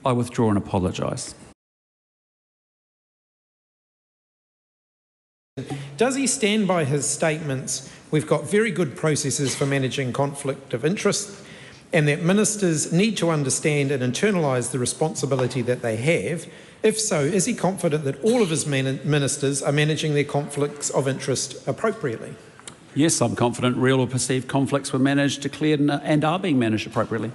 I withdraw and apologise. Does he stand by his statements, we've got very good processes for managing conflict of interest, and that ministers need to understand and internalise the responsibility that they have? If so, is he confident that all of his ministers are managing their conflicts of interest appropriately? Yes, I'm confident real or perceived conflicts were managed, declared and are being managed appropriately.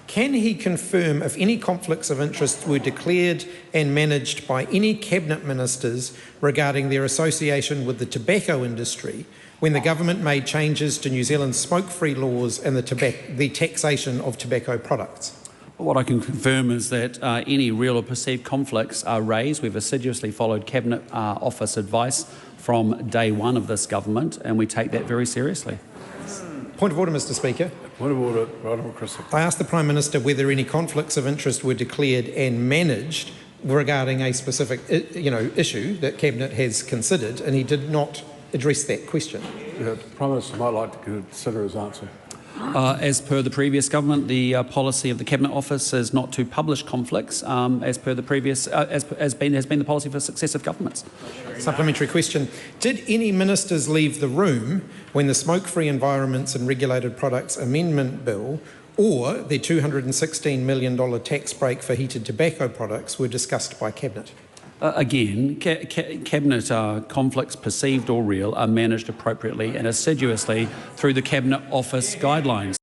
Can he confirm if any conflicts of interest were declared and managed by any cabinet ministers regarding their association with the tobacco industry when the government made changes to New Zealand's smoke-free laws and the taxation of tobacco products? What I can confirm is that any real or perceived conflicts are raised. We've assiduously followed Cabinet Office advice from day one of this government, and we take that very seriously. Point of order, Mr Speaker. Point of order, Right Honourable Chris. I asked the Prime Minister whether any conflicts of interest were declared and managed regarding a specific issue that Cabinet has considered, and he did not address that question. The Prime Minister might like to consider his answer. As per the previous government, the policy of the Cabinet Office is not to publish conflicts, as per the previous, has been the policy for successive governments. Supplementary question. Did any ministers leave the room when the Smoke-Free Environments and Regulated Products Amendment Bill or the $216 million tax break for heated tobacco products were discussed by Cabinet? Again, Cabinet conflicts, perceived or real, are managed appropriately and assiduously through the Cabinet Office guidelines.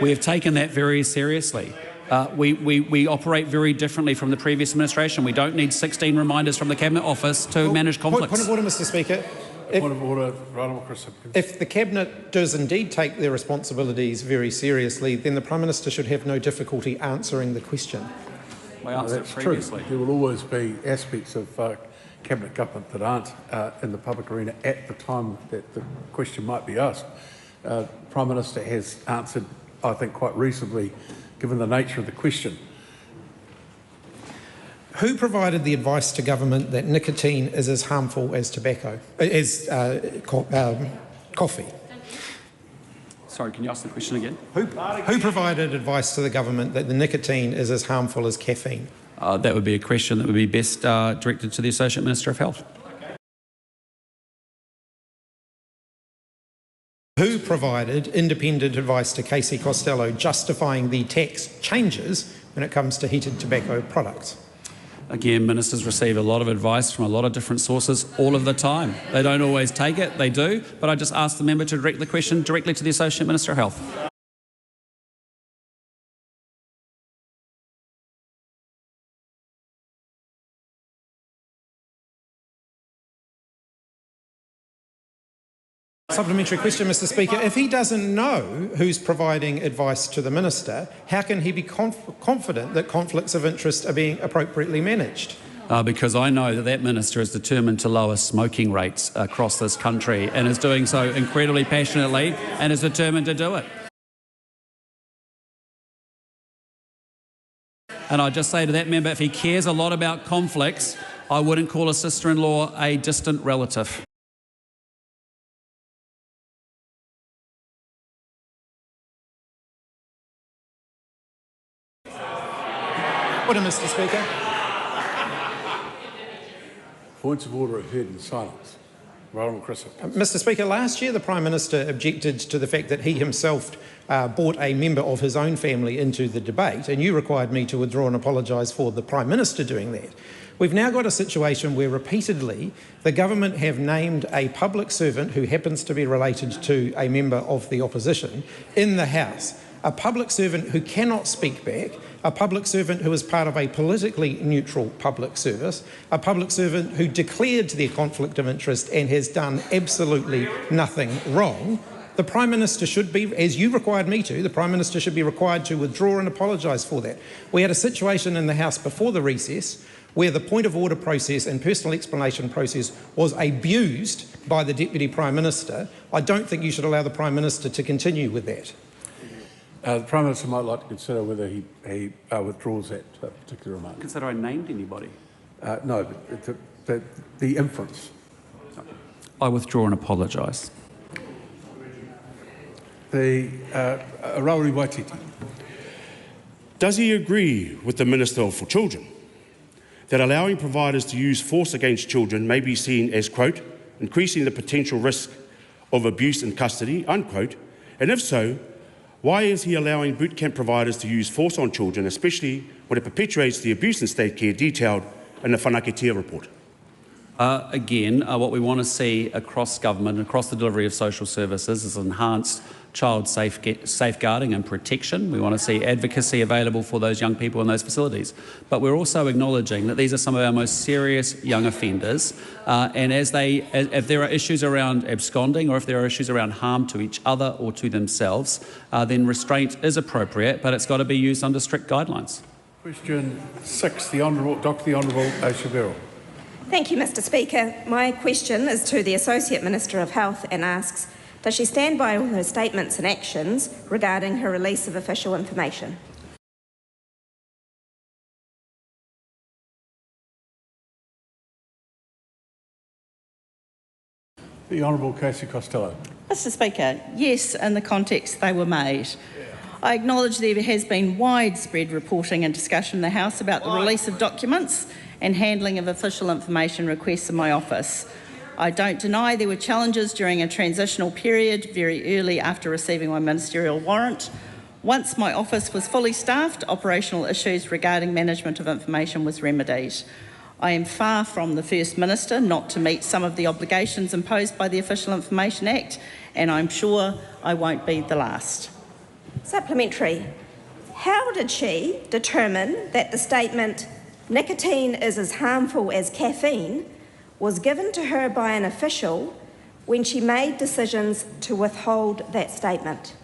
We have taken that very seriously. We operate very differently from the previous administration. We don't need 16 reminders from the Cabinet Office to manage conflicts. Point of order, Mr Speaker. Point of order, Right Honourable Chris. If the Cabinet does indeed take their responsibilities very seriously, then the Prime Minister should have no difficulty answering the question. I answered That's previously. true. There will always be aspects of Cabinet government that aren't in the public arena at the time that the question might be asked. The Prime Minister has answered, I think, quite reasonably, given the nature of the question. Who provided the advice to government that nicotine is as harmful as tobacco, coffee? Sorry, can you ask the question again? Who provided advice to the government that the nicotine is as harmful as caffeine? That would be a question that would be best directed to the Associate Minister of Health. Who provided independent advice to Casey Costello justifying the tax changes when it comes to heated tobacco products? Again, ministers receive a lot of advice from a lot of different sources all of the time. They don't always take it, they do, but I just ask the member to direct the question directly to the Associate Minister of Health. Supplementary question, Mr Speaker. If he doesn't know who's providing advice to the minister, how can he be confident that conflicts of interest are being appropriately managed? Because I know that that minister is determined to lower smoking rates across this country and is doing so incredibly passionately and is determined to do it. And I just say to that member, if he cares a lot about conflicts, I wouldn't call a sister-in-law a distant relative. Order, Mr Speaker. Points of order are heard in silence. Right Honourable Chris. Mr Speaker, last year the Prime Minister objected to the fact that he himself brought a member of his own family into the debate, and you required me to withdraw and apologise for the Prime Minister doing that. We've now got a situation where repeatedly the government have named a public servant who happens to be related to a member of the opposition in the House, a public servant who cannot speak back, a public servant who is part of a politically neutral public service, a public servant who declared their conflict of interest and has done absolutely nothing wrong. The Prime Minister should be, as you required me to, the Prime Minister should be required to withdraw and apologise for that. We had a situation in the House before the recess where the point of order process and personal explanation process was abused by the Deputy Prime Minister. I don't think you should allow the Prime Minister to continue with that. The Prime Minister might like to consider whether he withdraws that particular remark. Consider I named anybody. No, the inference. I withdraw and apologise. Rauri Waititi. Does he agree with the Minister for Children that allowing providers to use force against children may be seen as, quote, increasing the potential risk of abuse in custody, unquote, and if so, why is he allowing boot camp providers to use force on children, especially when it perpetuates the abuse in state care detailed in the Whanaketia report? Again, what we want to see across government, across the delivery of social services, is enhanced child safeguarding and protection. We want to see advocacy available for those young people in those facilities. But we're also acknowledging that these are some of our most serious young offenders, and if there are issues around absconding or if there are issues around harm to each other or to themselves, then restraint is appropriate, but it's got to be used under strict guidelines. Question 6, the Honourable Shabero. Thank you, Mr Speaker. My question is to the Associate Minister of Health and asks, does she stand by all her statements and actions regarding her release of official information? The Honourable Casey Costello. Mr Speaker, yes, in the context they were made. I acknowledge there has been widespread reporting and discussion in the House about the release of documents and handling of official information requests in my office. I don't deny there were challenges during a transitional period very early after receiving my ministerial warrant. Once my office was fully staffed, operational issues regarding management of information was remedied. I am far from the First Minister not to meet some of the obligations imposed by the Official Information Act, and I'm sure I won't be the last. Supplementary. How did she determine that the statement "nicotine is as harmful as caffeine" was given to her by an official when she made decisions to withhold that statement?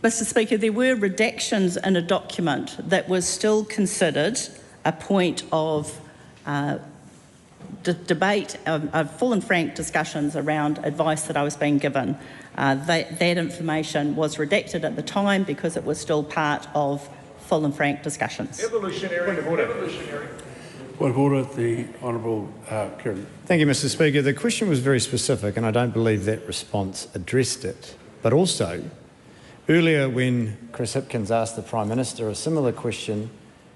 Mr Speaker, there were redactions in a document that was still considered a point of debate, of full and frank discussions around advice that I was being given. That information was redacted at the time because it was still part of full and frank discussions. Point of order, the Honourable Kieran. Thank you, Mr Speaker. The question was very specific and I don't believe that response addressed it. But also, earlier when Chris Hipkins asked the Prime Minister a similar question,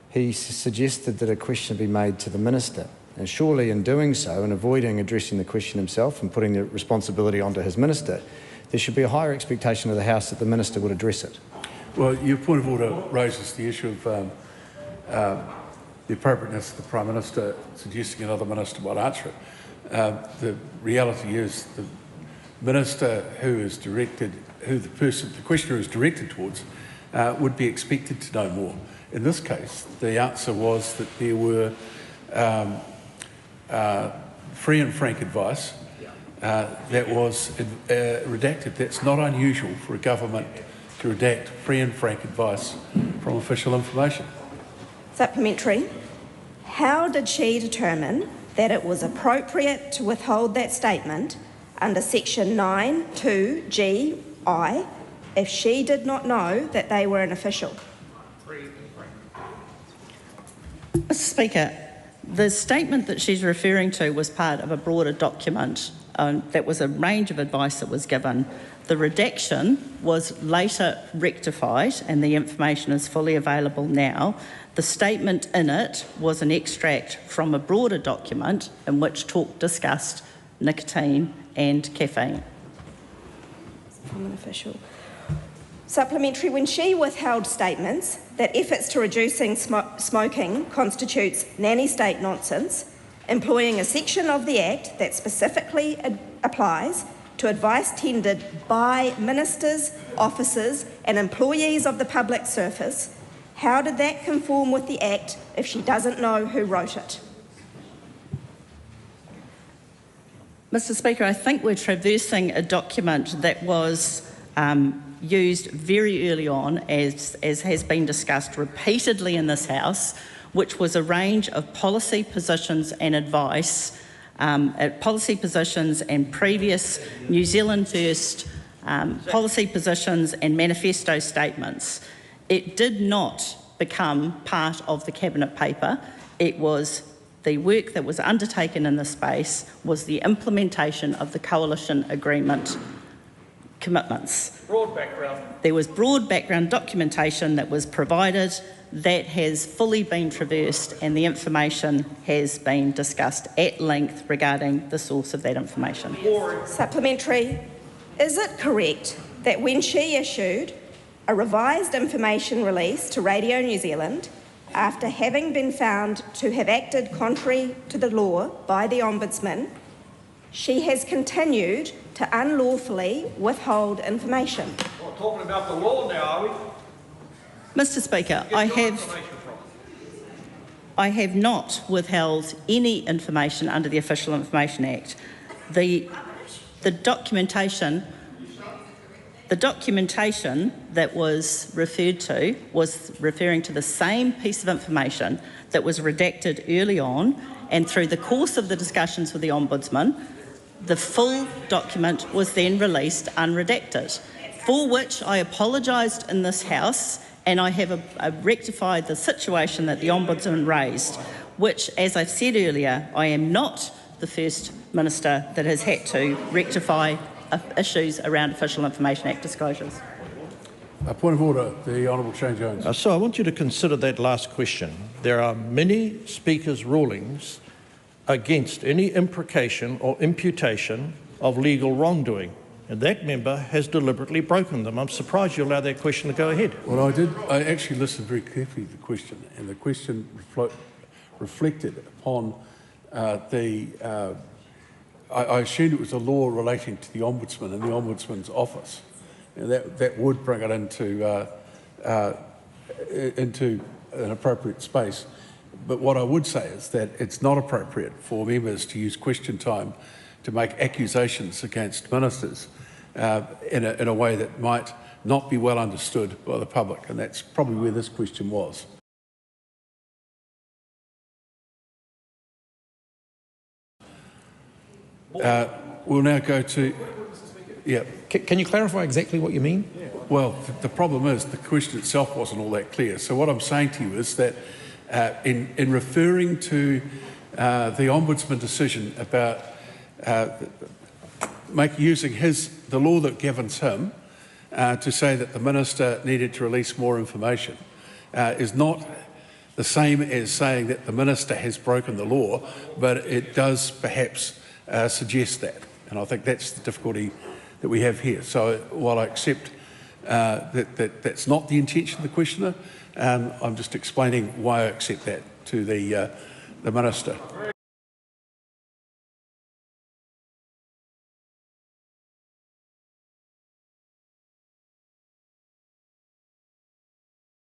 he suggested that a question be made to the Minister. And surely in doing so and avoiding addressing the question himself and putting the responsibility onto his Minister, there should be a higher expectation of the House that the Minister would address it. Well, your point of order raises the issue of the appropriateness of the Prime Minister suggesting another Minister might answer it. The reality is the Minister who is directed, who the questioner is directed towards, would be expected to know more. In this case, the answer was that there were free and frank advice that was redacted. That's not unusual for a government to redact free and frank advice from official information. Supplementary. How did she determine that it was appropriate to withhold that statement under Section 9(2)(g)(I) if she did not know that they were an official? Mr Speaker, the statement that she's referring to was part of a broader document that was a range of advice that was given. The redaction was later rectified and the information is fully available now. The statement in it was an extract from a broader document in which talk discussed nicotine and caffeine. From an official. Supplementary. When she withheld statements that efforts to reducing smoking constitutes nanny state nonsense, employing a section of the Act that specifically applies to advice tendered by ministers, officers and employees of the public service, how did that conform with the Act if she doesn't know who wrote it? Mr Speaker, I think we're traversing a document that was used very early on, as has been discussed repeatedly in this House, which was a range of policy positions and advice, policy positions and previous New Zealand First policy positions and manifesto statements. It did not become part of the Cabinet paper. It was the work that was undertaken in this space was the implementation of the coalition agreement commitments. Broad background. There was broad background documentation that was provided that has fully been traversed, and the information has been discussed at length regarding the source of that information. Supplementary. Is it correct that when she issued a revised information release to Radio New Zealand, after having been found to have acted contrary to the law by the Ombudsman, she has continued to unlawfully withhold information? We're talking about the law now, are we? Mr. Speaker, I have not withheld any information under the Official Information Act. The documentation that was referred to was referring to the same piece of information that was redacted early on, and through the course of the discussions with the Ombudsman, the full document was then released unredacted, for which I apologised in this House, and I have rectified the situation that the Ombudsman raised, which, as I've said earlier, I am not the first Minister that has had to rectify issues around Official Information Act disclosures. A point of order, the Honourable Shane Jones. So I want you to consider that last question. There are many Speaker's rulings against any imprecation or imputation of legal wrongdoing, and that member has deliberately broken them. I'm surprised you allow that question to go ahead. Well, I actually listened very carefully to the question, and the question reflected upon I assumed it was a law relating to the Ombudsman and the Ombudsman's office, and that would bring it into an appropriate space. But what I would say is that it's not appropriate for members to use question time to make accusations against ministers in a way that might not be well understood by the public, and that's probably where this question was. We'll now go to... Yeah. Can you clarify exactly what you mean? Well, the problem is the question itself wasn't all that clear. So what I'm saying to you is that in referring to the Ombudsman decision about using the law that governs him to say that the Minister needed to release more information is not the same as saying that the Minister has broken the law, but it does perhaps suggest that. And I think that's the difficulty that we have here. So while I accept that's not the intention of the questioner, I'm just explaining why I accept that to the Minister.